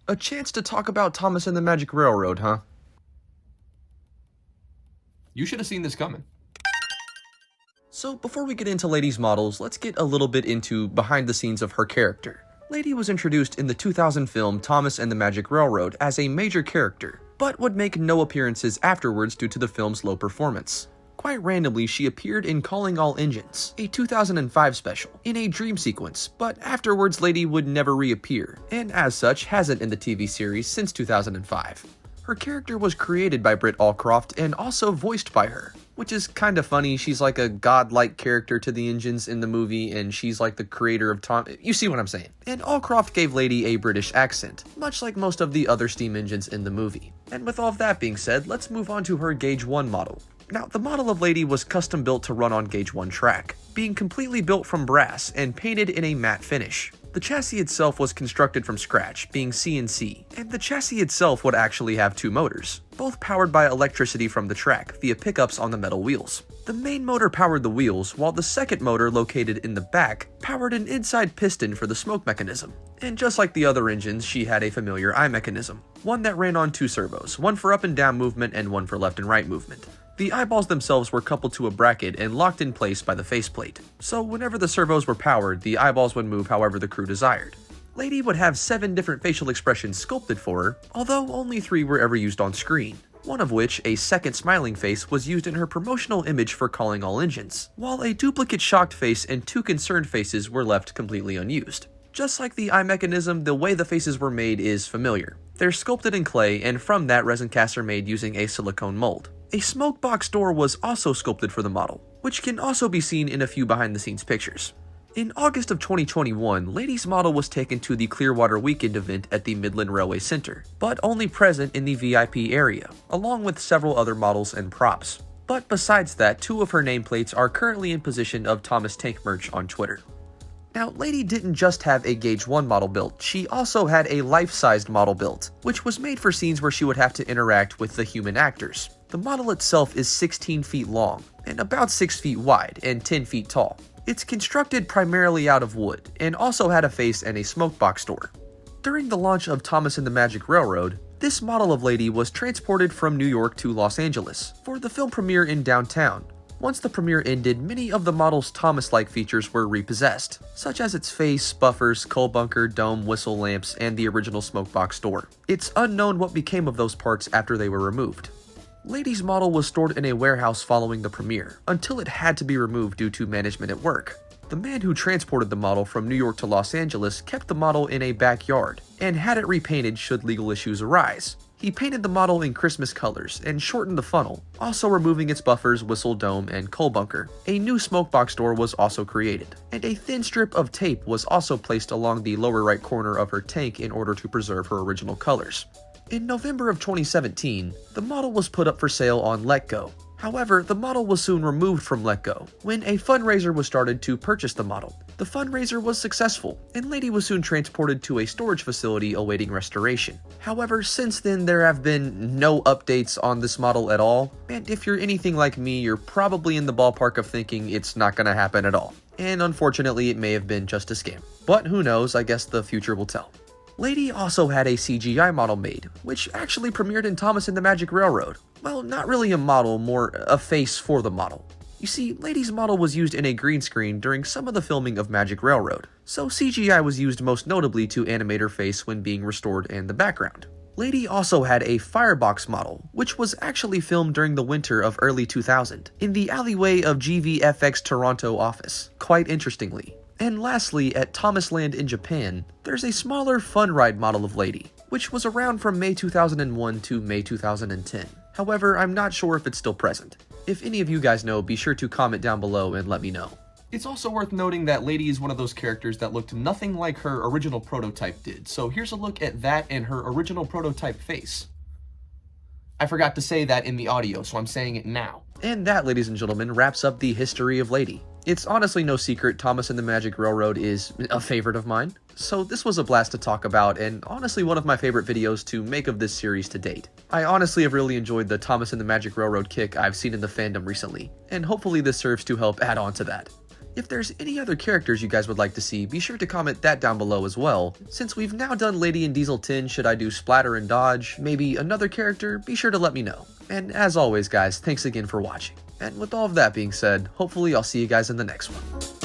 A chance to talk about Thomas and the Magic Railroad, huh? You should have seen this coming. So before we get into Lady's models, let's get a little bit into behind the scenes of her character. Lady was introduced in the 2000 film Thomas and the Magic Railroad as a major character, but would make no appearances afterwards due to the film's low performance. Quite randomly, she appeared in Calling All Engines, a 2005 special, in a dream sequence, but afterwards Lady would never reappear, and as such hasn't in the TV series since 2005. Her character was created by Britt Allcroft and also voiced by her, which is kinda funny. She's like a godlike character to the engines in the movie, and she's like the creator of Tom. You see what I'm saying? And Allcroft gave Lady a British accent, much like most of the other steam engines in the movie. And with all of that being said, let's move on to her Gauge 1 model. Now, the model of Lady was custom built to run on Gauge 1 track, being completely built from brass and painted in a matte finish. The chassis itself was constructed from scratch, being CNC, and the chassis itself would actually have two motors, both powered by electricity from the track via pickups on the metal wheels. The main motor powered the wheels, while the second motor, located in the back, powered an inside piston for the smoke mechanism. And just like the other engines, she had a familiar eye mechanism, one that ran on two servos, one for up and down movement and one for left and right movement. The eyeballs themselves were coupled to a bracket and locked in place by the faceplate, so whenever the servos were powered, the eyeballs would move however the crew desired. Lady would have 7 different facial expressions sculpted for her, although only 3 were ever used on screen, one of which, a second smiling face, was used in her promotional image for Calling All Engines, while a duplicate shocked face and 2 concerned faces were left completely unused. Just like the eye mechanism, the way the faces were made is familiar. They're sculpted in clay, and from that, resin casts are made using a silicone mold. A smoke box door was also sculpted for the model, which can also be seen in a few behind-the-scenes pictures. In August of 2021, Lady's model was taken to the Clearwater Weekend event at the Midland Railway Center, but only present in the VIP area, along with several other models and props. But besides that, 2 of her nameplates are currently in possession of Thomas Tank merch on Twitter. Now, Lady didn't just have a Gauge 1 model built, she also had a life-sized model built, which was made for scenes where she would have to interact with the human actors. The model itself is 16 feet long, and about 6 feet wide, and 10 feet tall. It's constructed primarily out of wood, and also had a face and a smoke box door. During the launch of Thomas and the Magic Railroad, this model of Lady was transported from New York to Los Angeles for the film premiere in downtown. Once the premiere ended, many of the model's Thomas-like features were repossessed, such as its face, buffers, coal bunker, dome, whistle lamps, and the original smoke box door. It's unknown what became of those parts after they were removed. Lady's model was stored in a warehouse following the premiere, until it had to be removed due to management at work. The man who transported the model from New York to Los Angeles kept the model in a backyard, and had it repainted should legal issues arise. He painted the model in Christmas colors and shortened the funnel, also removing its buffers, whistle dome, and coal bunker. A new smoke box door was also created, and a thin strip of tape was also placed along the lower right corner of her tank in order to preserve her original colors. In November of 2017, the model was put up for sale on Letgo. However, the model was soon removed from Letgo when a fundraiser was started to purchase the model. The fundraiser was successful, and Lady was soon transported to a storage facility awaiting restoration. However, since then there have been no updates on this model at all, and if you're anything like me, you're probably in the ballpark of thinking it's not gonna happen at all. And unfortunately, it may have been just a scam. But who knows, I guess the future will tell. Lady also had a CGI model made, which actually premiered in Thomas and the Magic Railroad. Well, not really a model, more a face for the model. You see, Lady's model was used in a green screen during some of the filming of Magic Railroad, so CGI was used most notably to animate her face when being restored in the background. Lady also had a firebox model, which was actually filmed during the winter of early 2000, in the alleyway of GVFX Toronto office, quite interestingly. And lastly, at Thomas Land in Japan, there's a smaller fun ride model of Lady, which was around from May 2001 to May 2010. However, I'm not sure if it's still present. If any of you guys know, be sure to comment down below and let me know. It's also worth noting that Lady is one of those characters that looked nothing like her original prototype did, so here's a look at that and her original prototype face. I forgot to say that in the audio, so I'm saying it now. And that, ladies and gentlemen, wraps up the history of Lady. It's honestly no secret Thomas and the Magic Railroad is a favorite of mine, so this was a blast to talk about and honestly one of my favorite videos to make of this series to date. I honestly have really enjoyed the Thomas and the Magic Railroad kick I've seen in the fandom recently, and hopefully this serves to help add on to that. If there's any other characters you guys would like to see, be sure to comment that down below as well. Since we've now done Lady and Diesel Tin, should I do Splatter and Dodge, maybe another character, be sure to let me know. And as always guys, thanks again for watching. And with all of that being said, hopefully I'll see you guys in the next one.